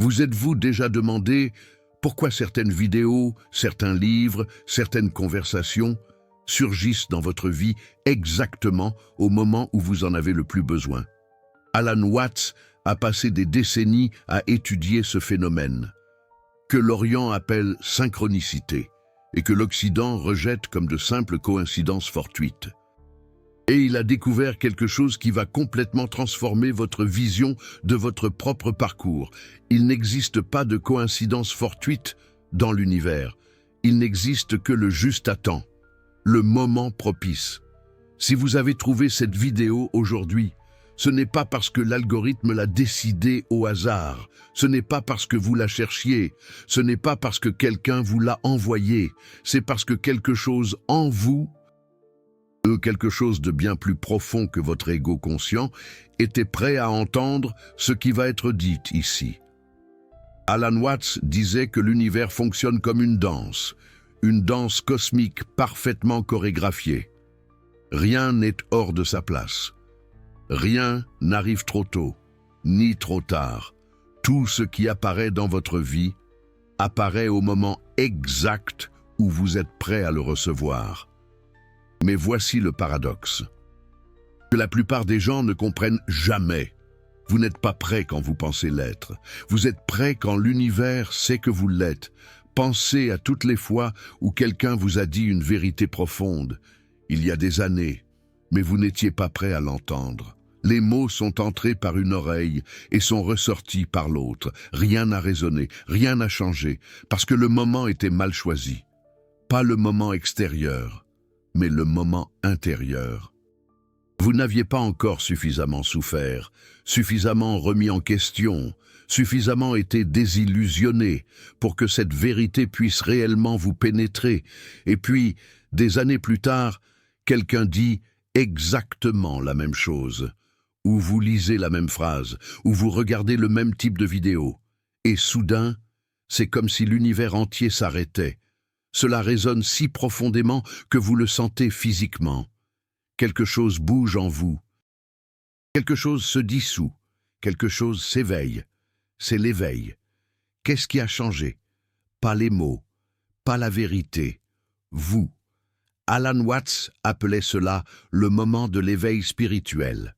Vous êtes-vous déjà demandé pourquoi certaines vidéos, certains livres, certaines conversations surgissent dans votre vie exactement au moment où vous en avez le plus besoin? Alan Watts a passé des décennies à étudier ce phénomène, que l'Orient appelle synchronicité, et que l'Occident rejette comme de simples coïncidences fortuites. Et il a découvert quelque chose qui va complètement transformer votre vision de votre propre parcours. Il n'existe pas de coïncidence fortuite dans l'univers. Il n'existe que le juste à temps, le moment propice. Si vous avez trouvé cette vidéo aujourd'hui, ce n'est pas parce que l'algorithme l'a décidé au hasard, ce n'est pas parce que vous la cherchiez, ce n'est pas parce que quelqu'un vous l'a envoyé, c'est parce que quelque chose en vous, quelque chose de bien plus profond que votre ego conscient, était prêt à entendre ce qui va être dit ici. Alan Watts disait que l'univers fonctionne comme une danse cosmique parfaitement chorégraphiée. Rien n'est hors de sa place. Rien n'arrive trop tôt, ni trop tard. Tout ce qui apparaît dans votre vie apparaît au moment exact où vous êtes prêt à le recevoir. Mais voici le paradoxe, que la plupart des gens ne comprennent jamais. Vous n'êtes pas prêt quand vous pensez l'être. Vous êtes prêt quand l'univers sait que vous l'êtes. Pensez à toutes les fois où quelqu'un vous a dit une vérité profonde, il y a des années, mais vous n'étiez pas prêt à l'entendre. Les mots sont entrés par une oreille et sont ressortis par l'autre. Rien n'a résonné, rien n'a changé, parce que le moment était mal choisi. Pas le moment extérieur, mais le moment intérieur. Vous n'aviez pas encore suffisamment souffert, suffisamment remis en question, suffisamment été désillusionné pour que cette vérité puisse réellement vous pénétrer. Et puis, des années plus tard, quelqu'un dit exactement la même chose, ou vous lisez la même phrase, ou vous regardez le même type de vidéo. Et soudain, c'est comme si l'univers entier s'arrêtait. Cela résonne si profondément que vous le sentez physiquement. Quelque chose bouge en vous. Quelque chose se dissout. Quelque chose s'éveille. C'est l'éveil. Qu'est-ce qui a changé? Pas les mots, pas la vérité. Vous. Alan Watts appelait cela le moment de l'éveil spirituel.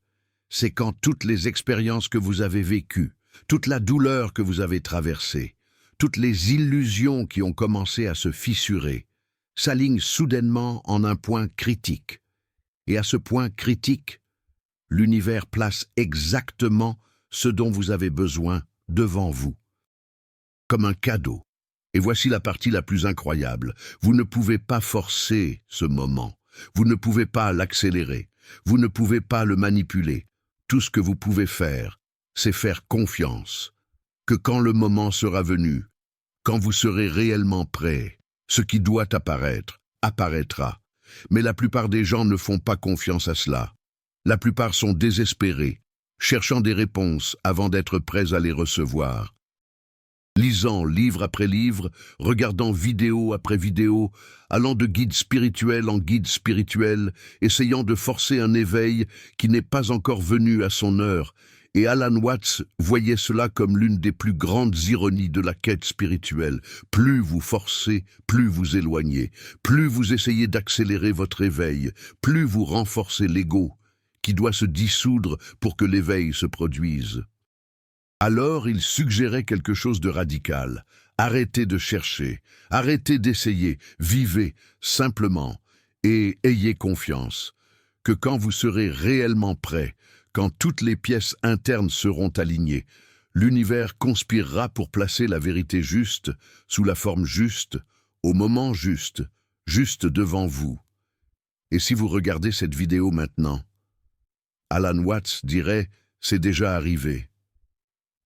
C'est quand toutes les expériences que vous avez vécues, toute la douleur que vous avez traversée, toutes les illusions qui ont commencé à se fissurer, s'alignent soudainement en un point critique. Et à ce point critique, l'univers place exactement ce dont vous avez besoin devant vous, comme un cadeau. Et voici la partie la plus incroyable. Vous ne pouvez pas forcer ce moment. Vous ne pouvez pas l'accélérer. Vous ne pouvez pas le manipuler. Tout ce que vous pouvez faire, c'est faire confiance. Que quand le moment sera venu, quand vous serez réellement prêt, ce qui doit apparaître, apparaîtra. Mais la plupart des gens ne font pas confiance à cela. La plupart sont désespérés, cherchant des réponses avant d'être prêts à les recevoir. Lisant livre après livre, regardant vidéo après vidéo, allant de guide spirituel en guide spirituel, essayant de forcer un éveil qui n'est pas encore venu à son heure, et Alan Watts voyait cela comme l'une des plus grandes ironies de la quête spirituelle. Plus vous forcez, plus vous éloignez, plus vous essayez d'accélérer votre éveil, plus vous renforcez l'ego, qui doit se dissoudre pour que l'éveil se produise. Alors il suggérait quelque chose de radical. Arrêtez de chercher, arrêtez d'essayer, vivez simplement et ayez confiance que quand vous serez réellement prêt, quand toutes les pièces internes seront alignées, l'univers conspirera pour placer la vérité juste, sous la forme juste, au moment juste, juste devant vous. Et si vous regardez cette vidéo maintenant, Alan Watts dirait « c'est déjà arrivé ».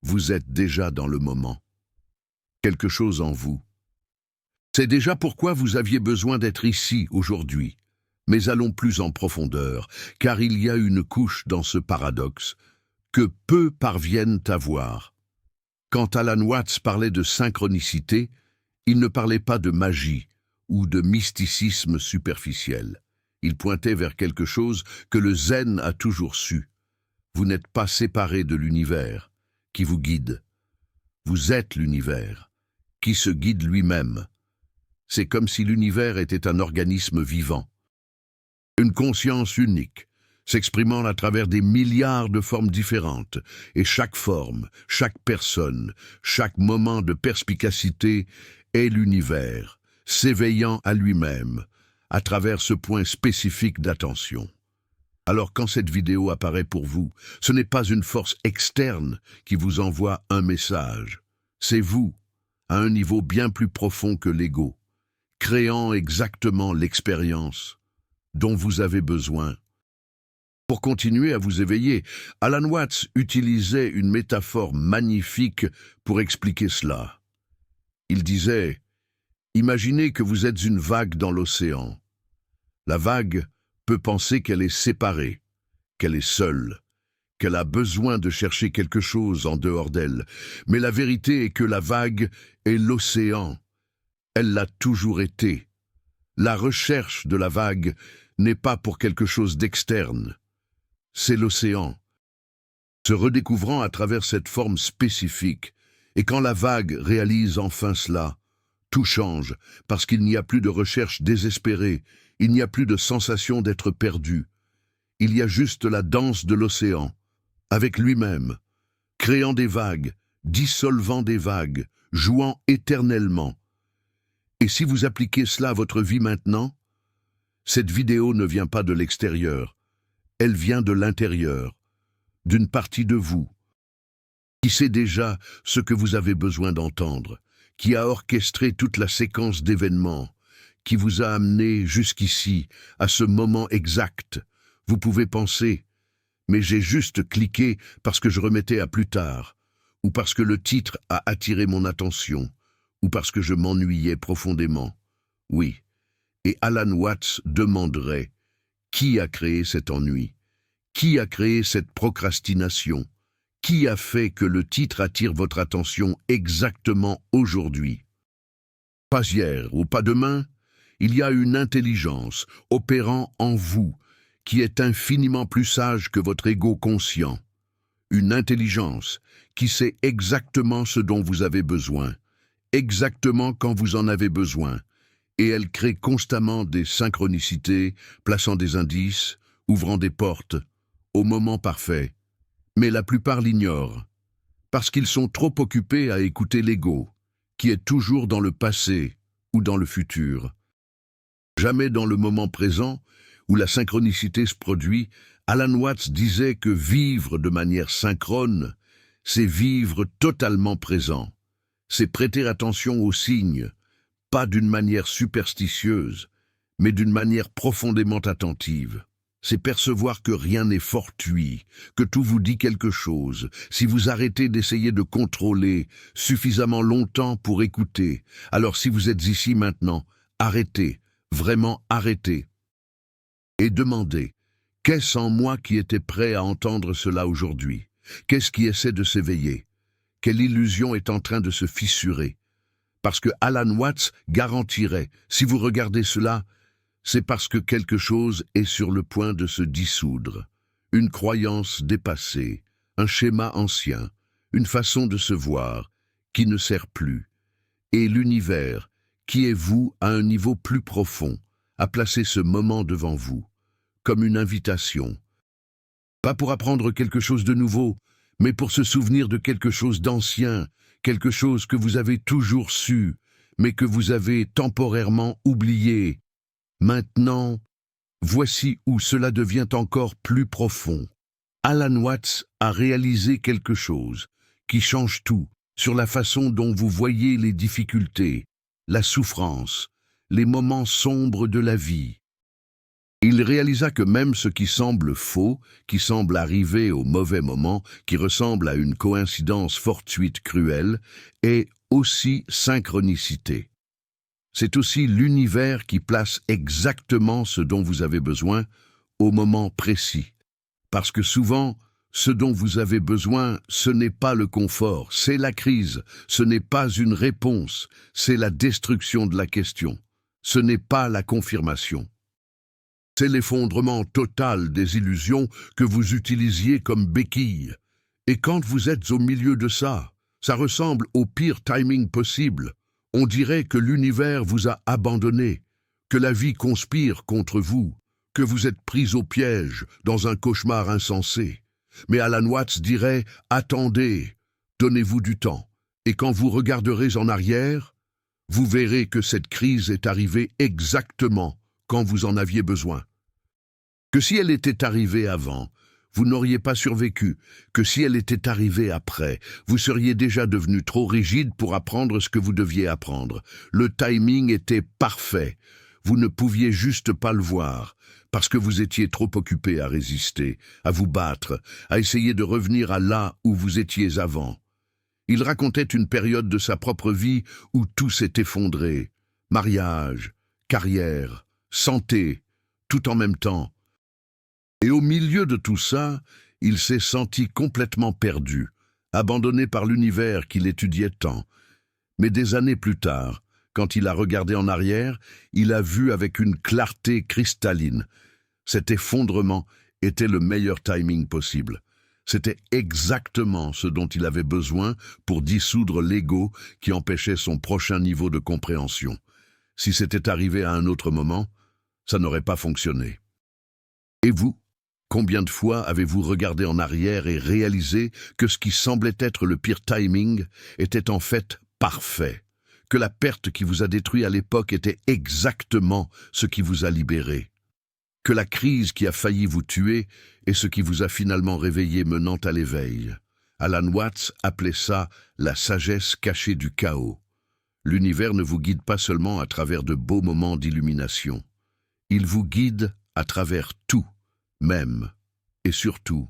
Vous êtes déjà dans le moment. Quelque chose en vous. C'est déjà pourquoi vous aviez besoin d'être ici aujourd'hui. Mais allons plus en profondeur, car il y a une couche dans ce paradoxe que peu parviennent à voir. Quand Alan Watts parlait de synchronicité, il ne parlait pas de magie ou de mysticisme superficiel. Il pointait vers quelque chose que le zen a toujours su. Vous n'êtes pas séparés de l'univers qui vous guide. Vous êtes l'univers, qui se guide lui-même. C'est comme si l'univers était un organisme vivant. Une conscience unique, s'exprimant à travers des milliards de formes différentes, et chaque forme, chaque personne, chaque moment de perspicacité est l'univers, s'éveillant à lui-même, à travers ce point spécifique d'attention. Alors quand cette vidéo apparaît pour vous, ce n'est pas une force externe qui vous envoie un message. C'est vous, à un niveau bien plus profond que l'ego, créant exactement l'expérience dont vous avez besoin. Pour continuer à vous éveiller, Alan Watts utilisait une métaphore magnifique pour expliquer cela. Il disait « Imaginez que vous êtes une vague dans l'océan. La vague peut penser qu'elle est séparée, qu'elle est seule, qu'elle a besoin de chercher quelque chose en dehors d'elle. Mais la vérité est que la vague est l'océan. Elle l'a toujours été. La recherche de la vague n'est pas pour quelque chose d'externe. C'est l'océan, se redécouvrant à travers cette forme spécifique. Et quand la vague réalise enfin cela, tout change, parce qu'il n'y a plus de recherche désespérée, il n'y a plus de sensation d'être perdu. Il y a juste la danse de l'océan, avec lui-même, créant des vagues, dissolvant des vagues, jouant éternellement. Et si vous appliquez cela à votre vie maintenant, cette vidéo ne vient pas de l'extérieur, elle vient de l'intérieur, d'une partie de vous, qui sait déjà ce que vous avez besoin d'entendre, qui a orchestré toute la séquence d'événements, qui vous a amené jusqu'ici, à ce moment exact. Vous pouvez penser, mais j'ai juste cliqué parce que je remettais à plus tard, ou parce que le titre a attiré mon attention, ou parce que je m'ennuyais profondément. Oui, et Alan Watts demanderait, qui a créé cet ennui? Qui a créé cette procrastination? Qui a fait que le titre attire votre attention exactement aujourd'hui? Pas hier ou pas demain, il y a une intelligence opérant en vous qui est infiniment plus sage que votre ego conscient. Une intelligence qui sait exactement ce dont vous avez besoin, exactement quand vous en avez besoin, et elle crée constamment des synchronicités, plaçant des indices, ouvrant des portes, au moment parfait. Mais la plupart l'ignorent, parce qu'ils sont trop occupés à écouter l'ego, qui est toujours dans le passé ou dans le futur. Jamais dans le moment présent, où la synchronicité se produit, Alan Watts disait que vivre de manière synchrone, c'est vivre totalement présent. C'est prêter attention aux signes, pas d'une manière superstitieuse, mais d'une manière profondément attentive. C'est percevoir que rien n'est fortuit, que tout vous dit quelque chose, si vous arrêtez d'essayer de contrôler suffisamment longtemps pour écouter. Alors si vous êtes ici maintenant, arrêtez, vraiment arrêtez. Et demandez, qu'est-ce en moi qui était prêt à entendre cela aujourd'hui? Qu'est-ce qui essaie de s'éveiller? Quelle illusion est en train de se fissurer? Parce que Alan Watts garantirait, si vous regardez cela, c'est parce que quelque chose est sur le point de se dissoudre. Une croyance dépassée, un schéma ancien, une façon de se voir, qui ne sert plus. Et l'univers, qui est vous à un niveau plus profond, a placé ce moment devant vous, comme une invitation. Pas pour apprendre quelque chose de nouveau, mais pour se souvenir de quelque chose d'ancien, quelque chose que vous avez toujours su, mais que vous avez temporairement oublié. Maintenant, voici où cela devient encore plus profond. Alan Watts a réalisé quelque chose qui change tout sur la façon dont vous voyez les difficultés, la souffrance, les moments sombres de la vie. Il réalisa que même ce qui semble faux, qui semble arriver au mauvais moment, qui ressemble à une coïncidence fortuite cruelle, est aussi synchronicité. C'est aussi l'univers qui place exactement ce dont vous avez besoin au moment précis. Parce que souvent, ce dont vous avez besoin, ce n'est pas le confort, c'est la crise, ce n'est pas une réponse, c'est la destruction de la question, ce n'est pas la confirmation. C'est l'effondrement total des illusions que vous utilisiez comme béquilles. Et quand vous êtes au milieu de ça, Ça ressemble au pire timing possible. On dirait que l'univers vous a abandonné, que la vie conspire contre vous, que vous êtes pris au piège dans un cauchemar insensé. Mais Alan Watts dirait « Attendez, donnez-vous du temps, et quand vous regarderez en arrière, vous verrez que cette crise est arrivée exactement quand vous en aviez besoin. Que si elle était arrivée avant, vous n'auriez pas survécu, que si elle était arrivée après, vous seriez déjà devenu trop rigide pour apprendre ce que vous deviez apprendre. Le timing était parfait. Vous ne pouviez juste pas le voir, parce que vous étiez trop occupé à résister, à vous battre, à essayer de revenir à là où vous étiez avant. Il racontait une période de sa propre vie où tout s'est effondré. Mariage, carrière, santé, tout en même temps. Et au milieu de tout ça, il s'est senti complètement perdu, abandonné par l'univers qu'il étudiait tant. Mais des années plus tard, quand il a regardé en arrière, il a vu avec une clarté cristalline. Cet effondrement était le meilleur timing possible. C'était exactement ce dont il avait besoin pour dissoudre l'ego qui empêchait son prochain niveau de compréhension. Si c'était arrivé à un autre moment, ça n'aurait pas fonctionné. Et vous ? Combien de fois avez-vous regardé en arrière et réalisé que ce qui semblait être le pire timing était en fait parfait, que la perte qui vous a détruit à l'époque était exactement ce qui vous a libéré, que la crise qui a failli vous tuer est ce qui vous a finalement réveillé menant à l'éveil. Alan Watts appelait ça la sagesse cachée du chaos. L'univers ne vous guide pas seulement à travers de beaux moments d'illumination. Il vous guide à travers tout. Même, et surtout,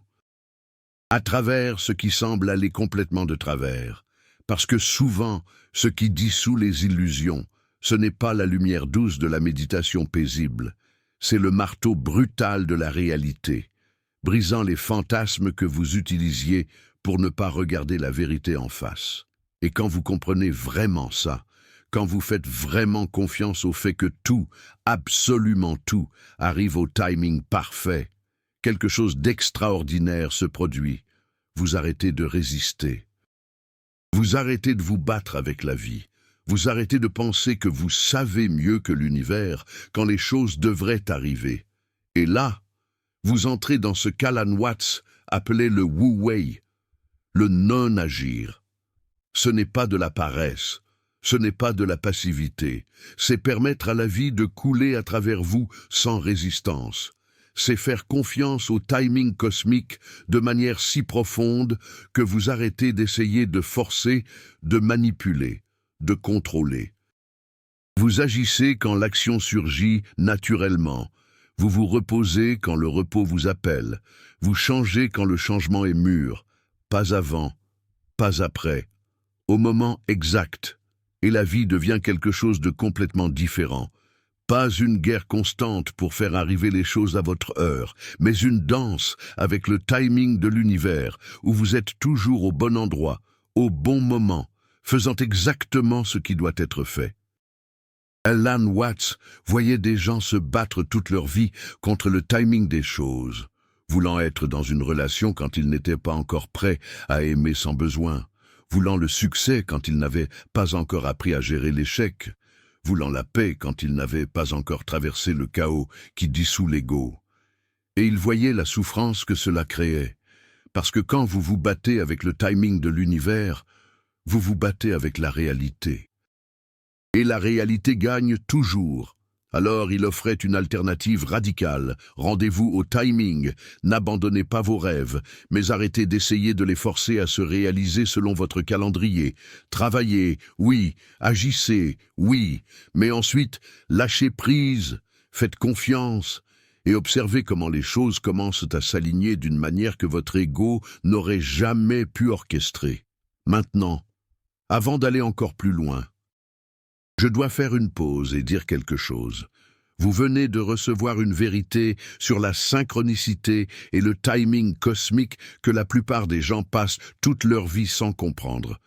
à travers ce qui semble aller complètement de travers, parce que souvent, ce qui dissout les illusions, ce n'est pas la lumière douce de la méditation paisible, c'est le marteau brutal de la réalité, brisant les fantasmes que vous utilisiez pour ne pas regarder la vérité en face. Et quand vous comprenez vraiment ça, quand vous faites vraiment confiance au fait que tout, absolument tout, arrive au timing parfait, quelque chose d'extraordinaire se produit. Vous arrêtez de résister. Vous arrêtez de vous battre avec la vie. Vous arrêtez de penser que vous savez mieux que l'univers quand les choses devraient arriver. Et là, vous entrez dans ce qu'Alan Watts appelait le wu-wei, le non-agir. Ce n'est pas de la paresse, ce n'est pas de la passivité, c'est permettre à la vie de couler à travers vous sans résistance. C'est faire confiance au timing cosmique de manière si profonde que vous arrêtez d'essayer de forcer, de manipuler, de contrôler. Vous agissez quand l'action surgit naturellement. Vous vous reposez quand le repos vous appelle. Vous changez quand le changement est mûr. Pas avant, pas après. Au moment exact. Et la vie devient quelque chose de complètement différent. Pas une guerre constante pour faire arriver les choses à votre heure, mais une danse avec le timing de l'univers, où vous êtes toujours au bon endroit, au bon moment, faisant exactement ce qui doit être fait. Alan Watts voyait des gens se battre toute leur vie contre le timing des choses, voulant être dans une relation quand ils n'étaient pas encore prêts à aimer sans besoin, voulant le succès quand ils n'avaient pas encore appris à gérer l'échec, voulant la paix quand il n'avait pas encore traversé le chaos qui dissout l'ego. Et il voyait la souffrance que cela créait, parce que quand vous vous battez avec le timing de l'univers, vous vous battez avec la réalité. Et la réalité gagne toujours. Alors il offrait une alternative radicale. Rendez-vous au timing, n'abandonnez pas vos rêves, mais arrêtez d'essayer de les forcer à se réaliser selon votre calendrier. Travaillez, oui, agissez, oui, mais ensuite lâchez prise, faites confiance et observez comment les choses commencent à s'aligner d'une manière que votre ego n'aurait jamais pu orchestrer. Maintenant, avant d'aller encore plus loin, je dois faire une pause et dire quelque chose. Vous venez de recevoir une vérité sur la synchronicité et le timing cosmique que la plupart des gens passent toute leur vie sans comprendre.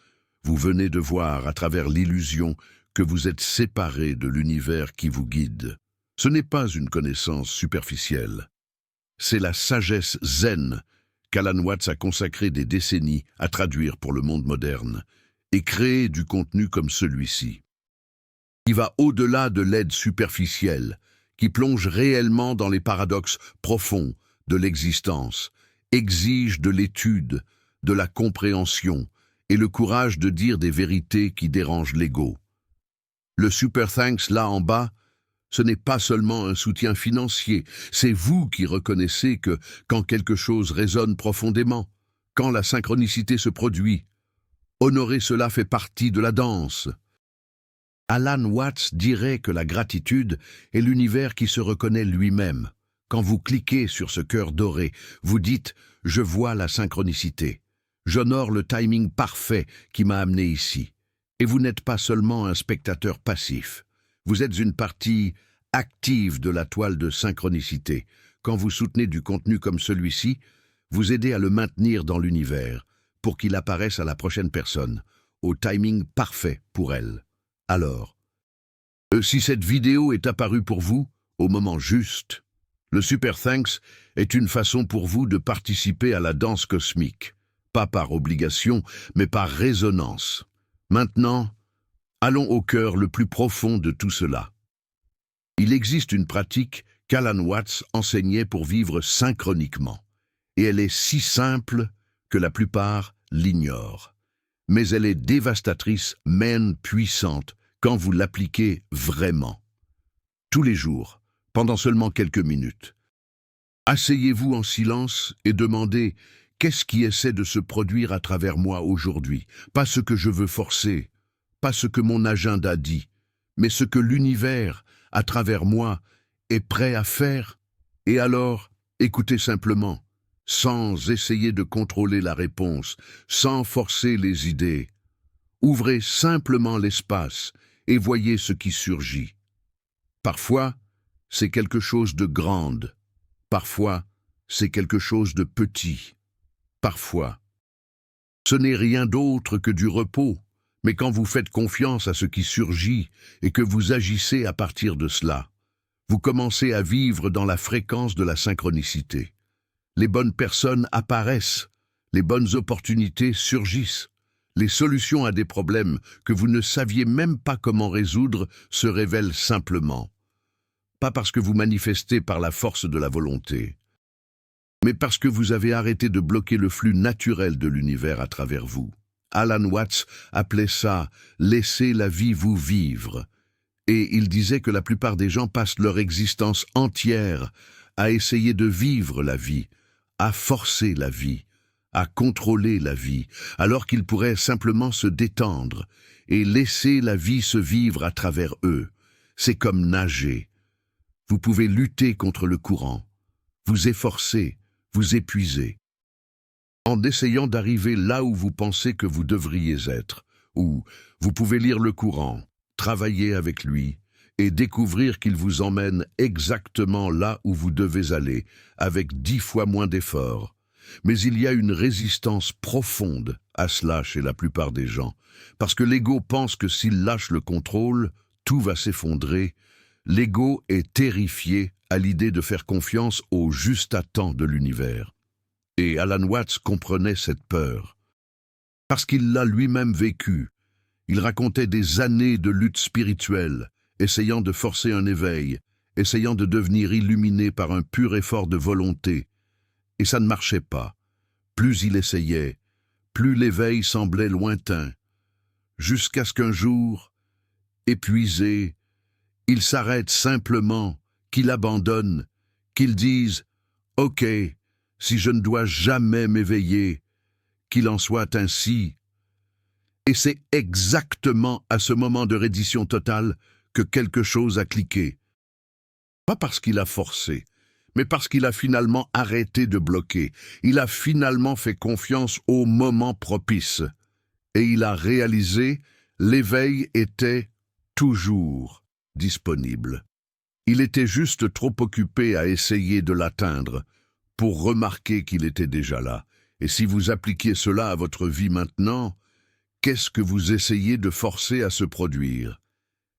Vous venez de voir à travers l'illusion que vous êtes séparés de l'univers qui vous guide. Ce n'est pas une connaissance superficielle. C'est la sagesse zen qu'Alan Watts a consacré des décennies à traduire pour le monde moderne et créer du contenu comme celui-ci, qui va au-delà de l'aide superficielle, qui plonge réellement dans les paradoxes profonds de l'existence, exige de l'étude, de la compréhension et le courage de dire des vérités qui dérangent l'ego. Le Super Thanks là en bas, ce n'est pas seulement un soutien financier, c'est vous qui reconnaissez que quand quelque chose résonne profondément, quand la synchronicité se produit, honorer cela fait partie de la danse. Alan Watts dirait que la gratitude est l'univers qui se reconnaît lui-même. Quand vous cliquez sur ce cœur doré, vous dites « Je vois la synchronicité. J'honore le timing parfait qui m'a amené ici. » Et vous n'êtes pas seulement un spectateur passif. Vous êtes une partie active de la toile de synchronicité. Quand vous soutenez du contenu comme celui-ci, vous aidez à le maintenir dans l'univers pour qu'il apparaisse à la prochaine personne, au timing parfait pour elle. Alors, si cette vidéo est apparue pour vous au moment juste, le Super Thanks est une façon pour vous de participer à la danse cosmique, pas par obligation, mais par résonance. Maintenant, allons au cœur le plus profond de tout cela. Il existe une pratique qu'Alan Watts enseignait pour vivre synchroniquement, et elle est si simple que la plupart l'ignorent. Mais elle est dévastatrice, même puissante, quand vous l'appliquez vraiment. Tous les jours, pendant seulement quelques minutes. Asseyez-vous en silence et demandez « Qu'est-ce qui essaie de se produire à travers moi aujourd'hui ?» Pas ce que je veux forcer, pas ce que mon agenda dit, mais ce que l'univers, à travers moi, est prêt à faire. Et alors, écoutez simplement, sans essayer de contrôler la réponse, sans forcer les idées. Ouvrez simplement l'espace et voyez ce qui surgit. Parfois, c'est quelque chose de grand. Parfois, c'est quelque chose de petit. Parfois, ce n'est rien d'autre que du repos. Mais quand vous faites confiance à ce qui surgit et que vous agissez à partir de cela, vous commencez à vivre dans la fréquence de la synchronicité. Les bonnes personnes apparaissent, les bonnes opportunités surgissent, les solutions à des problèmes que vous ne saviez même pas comment résoudre se révèlent simplement. Pas parce que vous manifestez par la force de la volonté, mais parce que vous avez arrêté de bloquer le flux naturel de l'univers à travers vous. Alan Watts appelait ça « laisser la vie vous vivre ». Et il disait que la plupart des gens passent leur existence entière à essayer de vivre la vie, à forcer la vie, à contrôler la vie, alors qu'ils pourraient simplement se détendre et laisser la vie se vivre à travers eux. C'est comme nager. Vous pouvez lutter contre le courant, vous efforcer, vous épuiser, en essayant d'arriver là où vous pensez que vous devriez être, où vous pouvez lire le courant, travailler avec lui et découvrir qu'il vous emmène exactement là où vous devez aller, avec 10 fois moins d'efforts. Mais il y a une résistance profonde à cela chez la plupart des gens, parce que l'ego pense que s'il lâche le contrôle, tout va s'effondrer. L'ego est terrifié à l'idée de faire confiance au juste à temps de l'univers. Et Alan Watts comprenait cette peur. Parce qu'il l'a lui-même vécu, il racontait des années de lutte spirituelle, essayant de forcer un éveil, essayant de devenir illuminé par un pur effort de volonté. Et ça ne marchait pas. Plus il essayait, plus l'éveil semblait lointain. Jusqu'à ce qu'un jour, épuisé, il s'arrête simplement, qu'il abandonne, qu'il dise « Ok, si je ne dois jamais m'éveiller, qu'il en soit ainsi. » Et c'est exactement à ce moment de reddition totale que quelque chose a cliqué. Pas parce qu'il a forcé, mais parce qu'il a finalement arrêté de bloquer. Il a finalement fait confiance au moment propice. Et il a réalisé, l'éveil était toujours disponible. Il était juste trop occupé à essayer de l'atteindre pour remarquer qu'il était déjà là. Et si vous appliquiez cela à votre vie maintenant, qu'est-ce que vous essayez de forcer à se produire?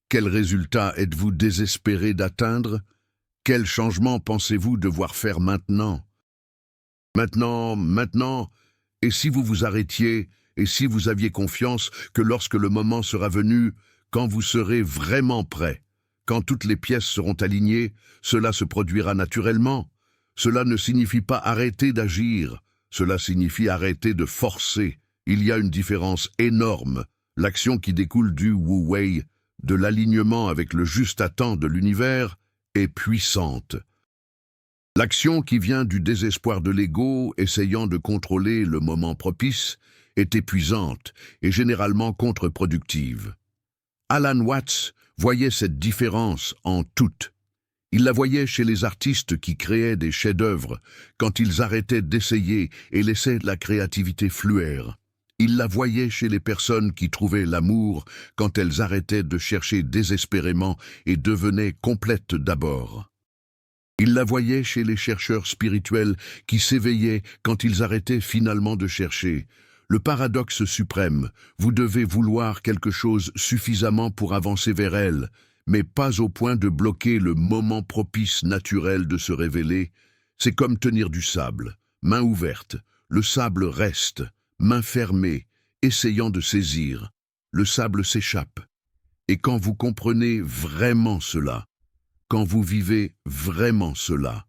Quel résultat êtes-vous désespéré d'atteindre? Quel changement pensez-vous devoir faire maintenant? Maintenant, et si vous vous arrêtiez, et si vous aviez confiance que lorsque le moment sera venu, quand vous serez vraiment prêt, quand toutes les pièces seront alignées, cela se produira naturellement. Cela ne signifie pas arrêter d'agir, cela signifie arrêter de forcer. Il y a une différence énorme. L'action qui découle du Wu Wei, de l'alignement avec le juste à temps de l'univers, est puissante. L'action qui vient du désespoir de l'ego, essayant de contrôler le moment propice, est épuisante et généralement contre-productive. Alan Watts voyait cette différence en toutes. Il la voyait chez les artistes qui créaient des chefs-d'œuvre, quand ils arrêtaient d'essayer et laissaient la créativité fluer. Il la voyait chez les personnes qui trouvaient l'amour, quand elles arrêtaient de chercher désespérément et devenaient complètes d'abord. Il la voyait chez les chercheurs spirituels qui s'éveillaient quand ils arrêtaient finalement de chercher. Le paradoxe suprême, vous devez vouloir quelque chose suffisamment pour avancer vers elle, mais pas au point de bloquer le moment propice naturel de se révéler. C'est comme tenir du sable, main ouverte, le sable reste, main fermée, essayant de saisir. Le sable s'échappe. Et quand vous comprenez vraiment cela, quand vous vivez vraiment cela,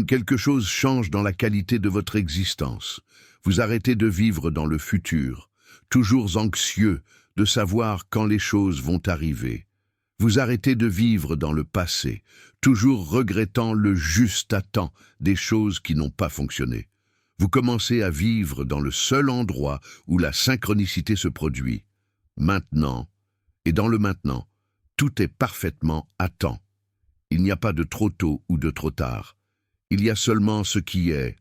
quelque chose change dans la qualité de votre existence. Vous arrêtez de vivre dans le futur, toujours anxieux de savoir quand les choses vont arriver. Vous arrêtez de vivre dans le passé, toujours regrettant le juste à temps des choses qui n'ont pas fonctionné. Vous commencez à vivre dans le seul endroit où la synchronicité se produit. Maintenant, et dans le maintenant, tout est parfaitement à temps. Il n'y a pas de trop tôt ou de trop tard. Il y a seulement ce qui est.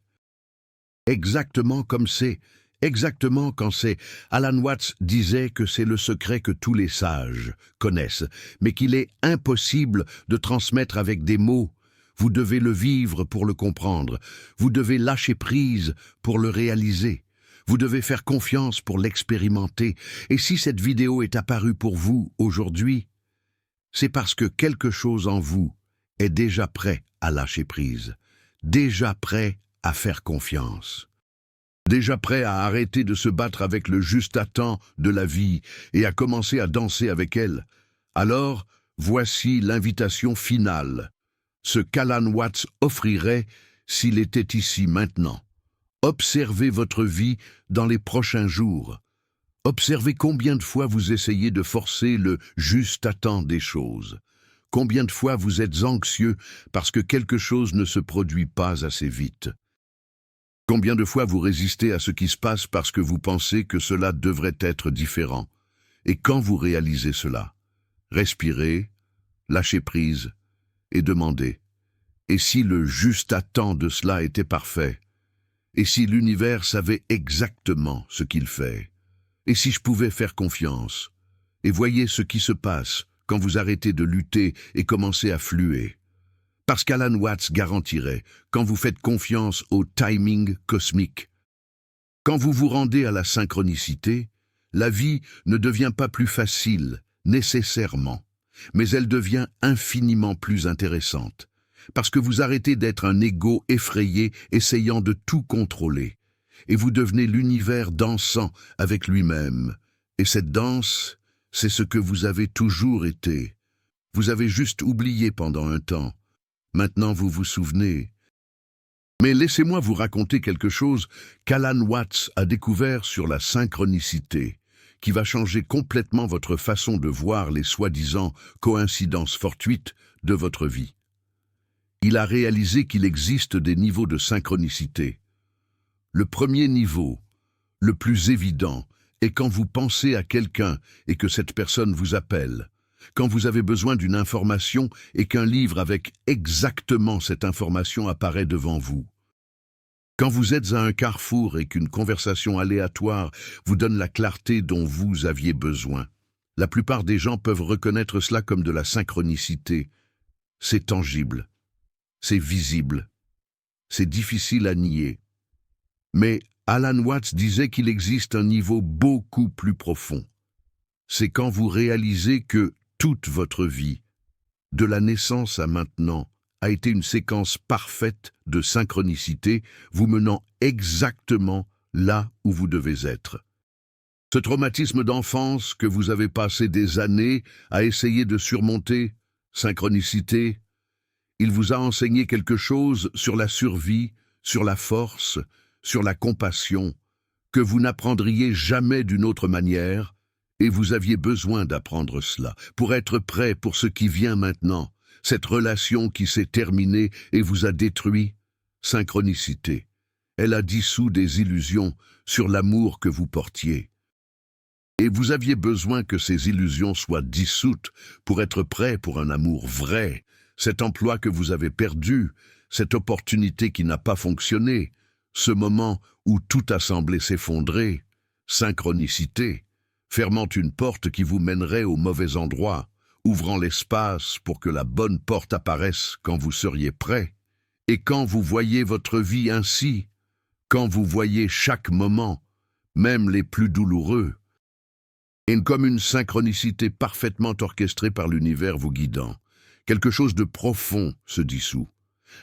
Exactement comme c'est, exactement quand c'est. Alan Watts disait que c'est le secret que tous les sages connaissent, mais qu'il est impossible de transmettre avec des mots. Vous devez le vivre pour le comprendre. Vous devez lâcher prise pour le réaliser. Vous devez faire confiance pour l'expérimenter. Et si cette vidéo est apparue pour vous aujourd'hui, c'est parce que quelque chose en vous est déjà prêt à lâcher prise, déjà prêt à faire confiance, déjà prêt à arrêter de se battre avec le juste à temps de la vie et à commencer à danser avec elle. Alors, voici l'invitation finale, ce qu'Alan Watts offrirait s'il était ici maintenant. Observez votre vie dans les prochains jours. Observez combien de fois vous essayez de forcer le juste à temps des choses. Combien de fois vous êtes anxieux parce que quelque chose ne se produit pas assez vite. Combien de fois vous résistez à ce qui se passe parce que vous pensez que cela devrait être différent. Et quand vous réalisez cela, respirez, lâchez prise et demandez. Et si le juste à temps de cela était parfait? Et si l'univers savait exactement ce qu'il fait? Et si je pouvais faire confiance? Et voyez ce qui se passe quand vous arrêtez de lutter et commencez à fluer. Parce qu'Alan Watts garantirait, quand vous faites confiance au timing cosmique, quand vous vous rendez à la synchronicité, la vie ne devient pas plus facile, nécessairement, mais elle devient infiniment plus intéressante. Parce que vous arrêtez d'être un ego effrayé essayant de tout contrôler, et vous devenez l'univers dansant avec lui-même. Et cette danse, c'est ce que vous avez toujours été. Vous avez juste oublié pendant un temps. Maintenant vous vous souvenez. Mais laissez-moi vous raconter quelque chose qu'Alan Watts a découvert sur la synchronicité, qui va changer complètement votre façon de voir les soi-disant coïncidences fortuites de votre vie. Il a réalisé qu'il existe des niveaux de synchronicité. Le premier niveau, le plus évident, est quand vous pensez à quelqu'un et que cette personne vous appelle. Quand vous avez besoin d'une information et qu'un livre avec exactement cette information apparaît devant vous. Quand vous êtes à un carrefour et qu'une conversation aléatoire vous donne la clarté dont vous aviez besoin. La plupart des gens peuvent reconnaître cela comme de la synchronicité. C'est tangible, c'est visible, c'est difficile à nier. Mais Alan Watts disait qu'il existe un niveau beaucoup plus profond. C'est quand vous réalisez que toute votre vie, de la naissance à maintenant, a été une séquence parfaite de synchronicité vous menant exactement là où vous devez être. Ce traumatisme d'enfance que vous avez passé des années à essayer de surmonter, synchronicité, il vous a enseigné quelque chose sur la survie, sur la force, sur la compassion, que vous n'apprendriez jamais d'une autre manière, et vous aviez besoin d'apprendre cela pour être prêt pour ce qui vient maintenant, cette relation qui s'est terminée et vous a détruit. Synchronicité. Elle a dissous des illusions sur l'amour que vous portiez. Et vous aviez besoin que ces illusions soient dissoutes pour être prêt pour un amour vrai, cet emploi que vous avez perdu, cette opportunité qui n'a pas fonctionné, ce moment où tout a semblé s'effondrer, synchronicité, fermant une porte qui vous mènerait au mauvais endroit, ouvrant l'espace pour que la bonne porte apparaisse quand vous seriez prêt. Et quand vous voyez votre vie ainsi, quand vous voyez chaque moment, même les plus douloureux, et comme une synchronicité parfaitement orchestrée par l'univers vous guidant, quelque chose de profond se dissout.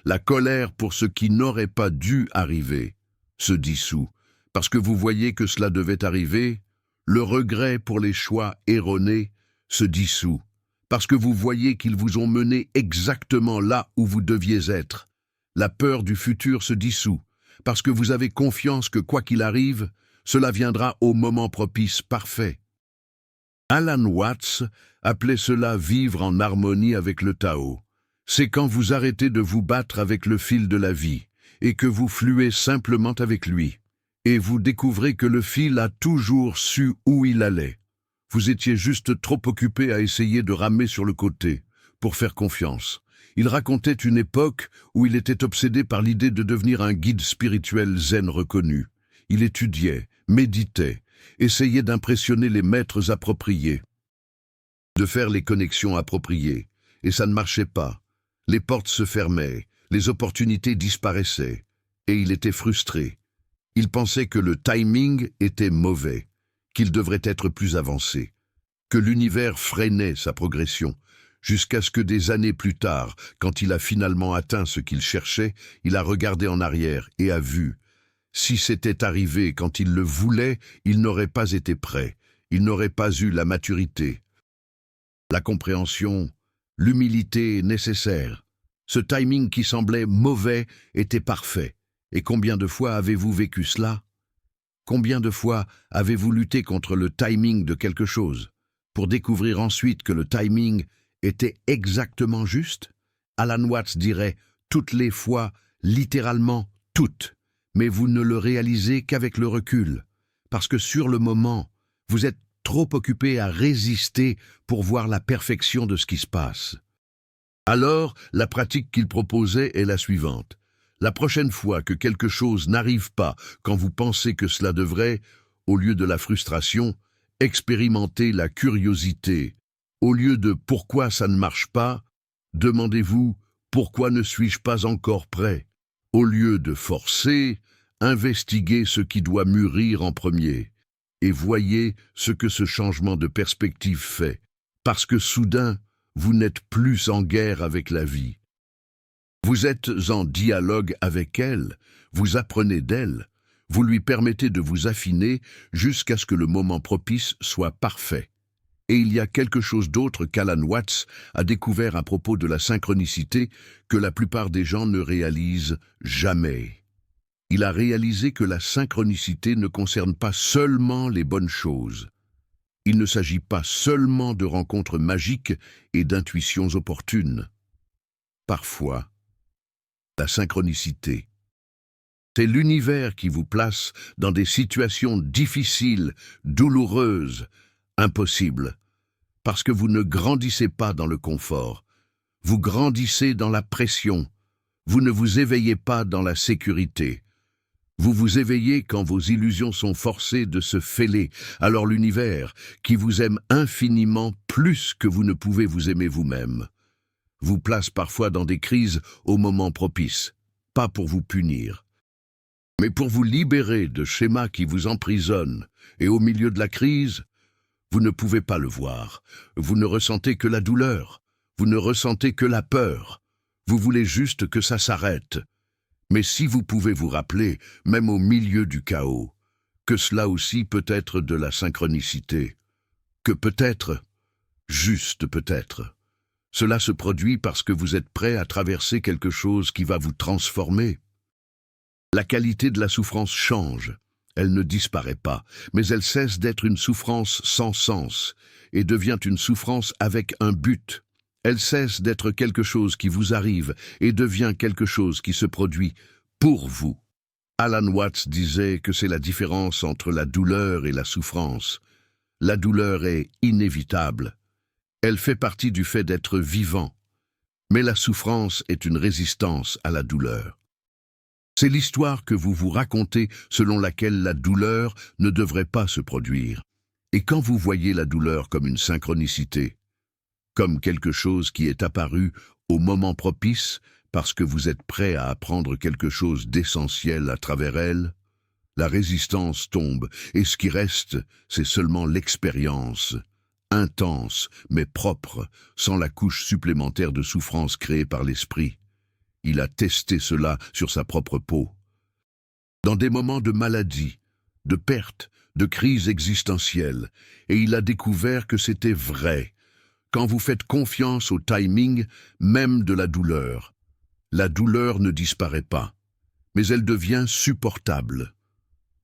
La colère pour ce qui n'aurait pas dû arriver se dissout, parce que vous voyez que cela devait arriver. Le regret pour les choix erronés se dissout, parce que vous voyez qu'ils vous ont mené exactement là où vous deviez être. La peur du futur se dissout, parce que vous avez confiance que quoi qu'il arrive, cela viendra au moment propice parfait. Alan Watts appelait cela vivre en harmonie avec le Tao. C'est quand vous arrêtez de vous battre avec le fil de la vie et que vous fluez simplement avec lui. Et vous découvrez que le fil a toujours su où il allait. Vous étiez juste trop occupé à essayer de ramer sur le côté, pour faire confiance. Il racontait une époque où il était obsédé par l'idée de devenir un guide spirituel zen reconnu. Il étudiait, méditait, essayait d'impressionner les maîtres appropriés, de faire les connexions appropriées, et ça ne marchait pas. Les portes se fermaient, les opportunités disparaissaient, et il était frustré. Il pensait que le timing était mauvais, qu'il devrait être plus avancé, que l'univers freinait sa progression, jusqu'à ce que des années plus tard, quand il a finalement atteint ce qu'il cherchait, il a regardé en arrière et a vu. Si c'était arrivé quand il le voulait, il n'aurait pas été prêt, il n'aurait pas eu la maturité, la compréhension, l'humilité nécessaire. Ce timing qui semblait mauvais était parfait. Et combien de fois avez-vous vécu cela? Combien de fois avez-vous lutté contre le timing de quelque chose, pour découvrir ensuite que le timing était exactement juste? Alan Watts dirait toutes les fois, littéralement toutes. Mais vous ne le réalisez qu'avec le recul, parce que sur le moment, vous êtes trop occupé à résister pour voir la perfection de ce qui se passe. Alors, la pratique qu'il proposait est la suivante. La prochaine fois que quelque chose n'arrive pas quand vous pensez que cela devrait, au lieu de la frustration, expérimentez la curiosité. Au lieu de « pourquoi ça ne marche pas », demandez-vous « pourquoi ne suis-je pas encore prêt ?» Au lieu de forcer, investiguez ce qui doit mûrir en premier et voyez ce que ce changement de perspective fait, parce que soudain, vous n'êtes plus en guerre avec la vie. Vous êtes en dialogue avec elle, vous apprenez d'elle, vous lui permettez de vous affiner jusqu'à ce que le moment propice soit parfait. Et il y a quelque chose d'autre qu'Alan Watts a découvert à propos de la synchronicité que la plupart des gens ne réalisent jamais. Il a réalisé que la synchronicité ne concerne pas seulement les bonnes choses. Il ne s'agit pas seulement de rencontres magiques et d'intuitions opportunes. Parfois, la synchronicité, c'est l'univers qui vous place dans des situations difficiles, douloureuses, impossibles, parce que vous ne grandissez pas dans le confort, vous grandissez dans la pression, vous ne vous éveillez pas dans la sécurité. Vous vous éveillez quand vos illusions sont forcées de se fêler, alors l'univers, qui vous aime infiniment plus que vous ne pouvez vous aimer vous-même, vous place parfois dans des crises au moment propice, pas pour vous punir, mais pour vous libérer de schémas qui vous emprisonnent, et au milieu de la crise, vous ne pouvez pas le voir, vous ne ressentez que la douleur, vous ne ressentez que la peur, Vous voulez juste que ça s'arrête. Mais si vous pouvez vous rappeler, même au milieu du chaos, que cela aussi peut être de la synchronicité, que peut-être, juste peut-être, cela se produit parce que vous êtes prêt à traverser quelque chose qui va vous transformer. La qualité de la souffrance change. Elle ne disparaît pas, mais elle cesse d'être une souffrance sans sens et devient une souffrance avec un but. Elle cesse d'être quelque chose qui vous arrive et devient quelque chose qui se produit pour vous. Alan Watts disait que c'est la différence entre la douleur et la souffrance. La douleur est inévitable. Elle fait partie du fait d'être vivant. Mais la souffrance est une résistance à la douleur. C'est l'histoire que vous vous racontez selon laquelle la douleur ne devrait pas se produire. Et quand vous voyez la douleur comme une synchronicité, comme quelque chose qui est apparu au moment propice parce que vous êtes prêt à apprendre quelque chose d'essentiel à travers elle, la résistance tombe et ce qui reste, c'est seulement l'expérience, intense mais propre, sans la couche supplémentaire de souffrance créée par l'esprit. Il a testé cela sur sa propre peau. Dans des moments de maladie, de perte, de crise existentielle, et il a découvert que c'était vrai. Quand vous faites confiance au timing même de la douleur ne disparaît pas, mais elle devient supportable.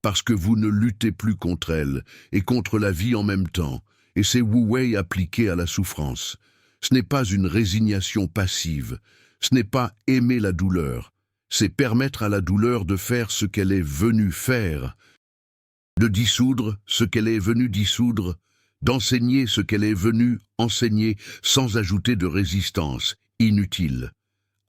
Parce que vous ne luttez plus contre elle et contre la vie en même temps, et c'est Wu Wei appliqué à la souffrance. Ce n'est pas une résignation passive, ce n'est pas aimer la douleur, c'est permettre à la douleur de faire ce qu'elle est venue faire, de dissoudre ce qu'elle est venue dissoudre, d'enseigner ce qu'elle est venue enseigner sans ajouter de résistance inutile.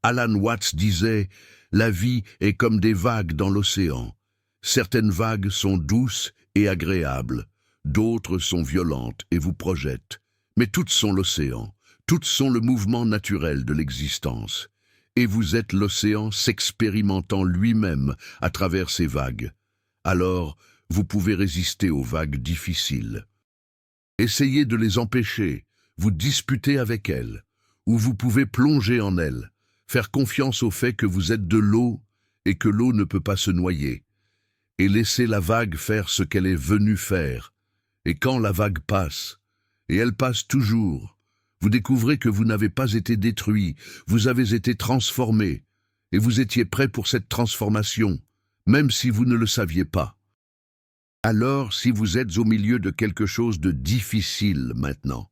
Alan Watts disait « La vie est comme des vagues dans l'océan. Certaines vagues sont douces et agréables, d'autres sont violentes et vous projettent, mais toutes sont l'océan. Toutes sont le mouvement naturel de l'existence. Et vous êtes l'océan s'expérimentant lui-même à travers ces vagues. Alors, vous pouvez résister aux vagues difficiles. Essayez de les empêcher, vous disputer avec elles, ou vous pouvez plonger en elles, faire confiance au fait que vous êtes de l'eau et que l'eau ne peut pas se noyer, et laisser la vague faire ce qu'elle est venue faire. Et quand la vague passe, et elle passe toujours, vous découvrez que vous n'avez pas été détruit, vous avez été transformé, et vous étiez prêt pour cette transformation, même si vous ne le saviez pas. Alors, si vous êtes au milieu de quelque chose de difficile maintenant,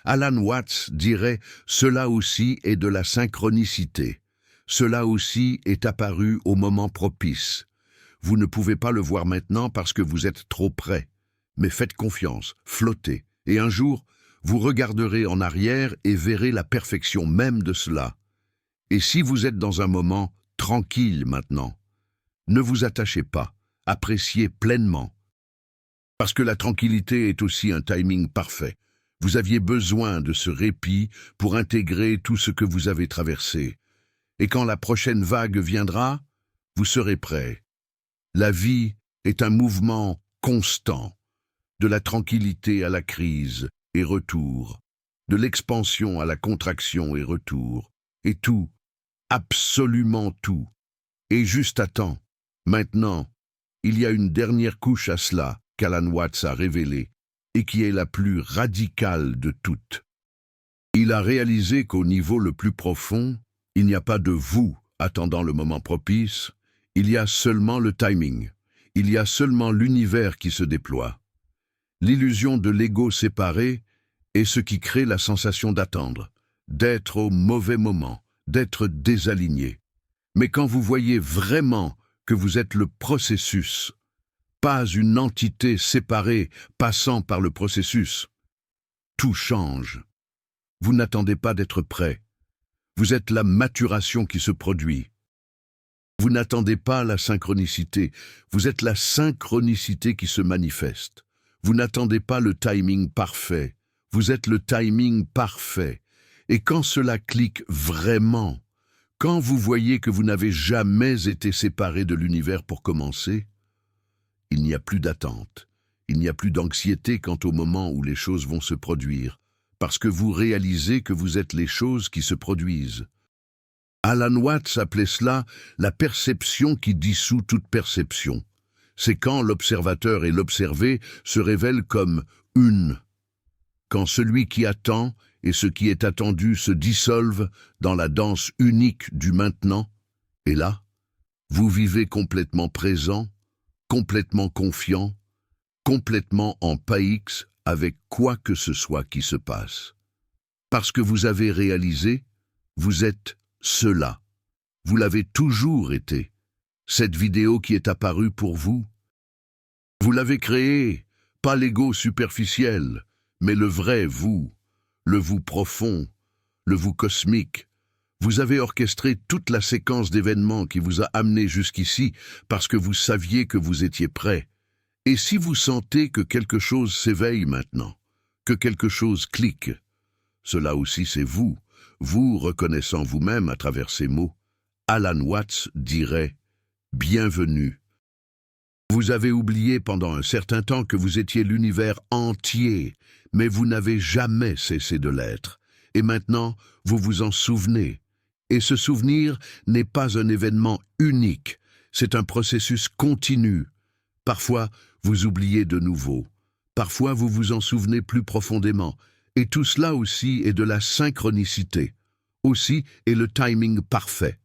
Alan Watts dirait « Cela aussi est de la synchronicité. Cela aussi est apparu au moment propice. Vous ne pouvez pas le voir maintenant parce que vous êtes trop près, mais faites confiance, flottez, et un jour, vous regarderez en arrière et verrez la perfection même de cela. Et si vous êtes dans un moment tranquille maintenant, ne vous attachez pas, appréciez pleinement. Parce que la tranquillité est aussi un timing parfait. Vous aviez besoin de ce répit pour intégrer tout ce que vous avez traversé. Et quand la prochaine vague viendra, vous serez prêt. La vie est un mouvement constant, de la tranquillité à la crise et retour, de l'expansion à la contraction et retour, et tout, absolument tout, et juste à temps. Maintenant, il y a une dernière couche à cela qu'Alan Watts a révélée, et qui est la plus radicale de toutes. Il a réalisé qu'au niveau le plus profond, il n'y a pas de vous attendant le moment propice, il y a seulement le timing, il y a seulement l'univers qui se déploie. L'illusion de l'ego séparé est ce qui crée la sensation d'attendre, d'être au mauvais moment, d'être désaligné. Mais quand vous voyez vraiment que vous êtes le processus, pas une entité séparée passant par le processus, tout change. Vous n'attendez pas d'être prêt. Vous êtes la maturation qui se produit. Vous n'attendez pas la synchronicité, vous êtes la synchronicité qui se manifeste. Vous n'attendez pas le timing parfait, vous êtes le timing parfait. Et quand cela clique vraiment, quand vous voyez que vous n'avez jamais été séparé de l'univers pour commencer, il n'y a plus d'attente, il n'y a plus d'anxiété quant au moment où les choses vont se produire, parce que vous réalisez que vous êtes les choses qui se produisent. Alan Watts appelait cela la perception qui dissout toute perception. C'est quand l'observateur et l'observé se révèlent comme une. Quand celui qui attend et ce qui est attendu se dissolvent dans la danse unique du maintenant, et là, vous vivez complètement présent, complètement confiant, complètement en paix avec quoi que ce soit qui se passe. Parce que vous avez réalisé, vous êtes cela. Vous l'avez toujours été. Cette vidéo qui est apparue pour vous, vous l'avez créée, pas l'ego superficiel, mais le vrai vous, le vous profond, le vous cosmique. Vous avez orchestré toute la séquence d'événements qui vous a amené jusqu'ici parce que vous saviez que vous étiez prêt. Et si vous sentez que quelque chose s'éveille maintenant, que quelque chose clique, cela aussi c'est vous, vous reconnaissant vous-même à travers ces mots. Alan Watts dirait « Bienvenue ». Vous avez oublié pendant un certain temps que vous étiez l'univers entier, mais vous n'avez jamais cessé de l'être. Et maintenant, vous vous en souvenez. Et ce souvenir n'est pas un événement unique, c'est un processus continu. Parfois, vous oubliez de nouveau. Parfois, vous vous en souvenez plus profondément. Et tout cela aussi est de la synchronicité. Aussi est le timing parfait.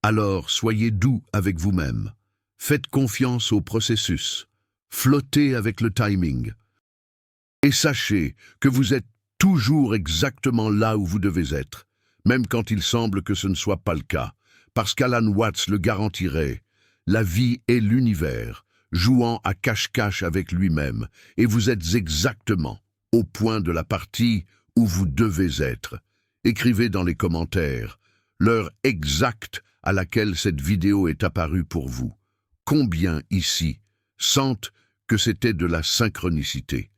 Alors, soyez doux avec vous-même. Faites confiance au processus. Flottez avec le timing. Et sachez que vous êtes toujours exactement là où vous devez être, même quand il semble que ce ne soit pas le cas, parce qu'Alan Watts le garantirait. La vie est l'univers, jouant à cache-cache avec lui-même, et vous êtes exactement au point de la partie où vous devez être. Écrivez dans les commentaires l'heure exacte à laquelle cette vidéo est apparue pour vous. Combien ici sentent que c'était de la synchronicité?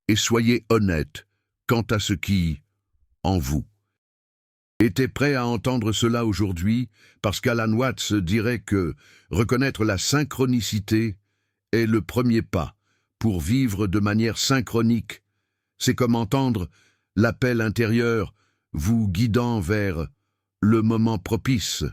Et soyez honnête quant à ce qui, en vous, était prêt à entendre cela aujourd'hui, parce qu'Alan Watts dirait que reconnaître la synchronicité est le premier pas pour vivre de manière synchronique. C'est comme entendre l'appel intérieur vous guidant vers le moment propice.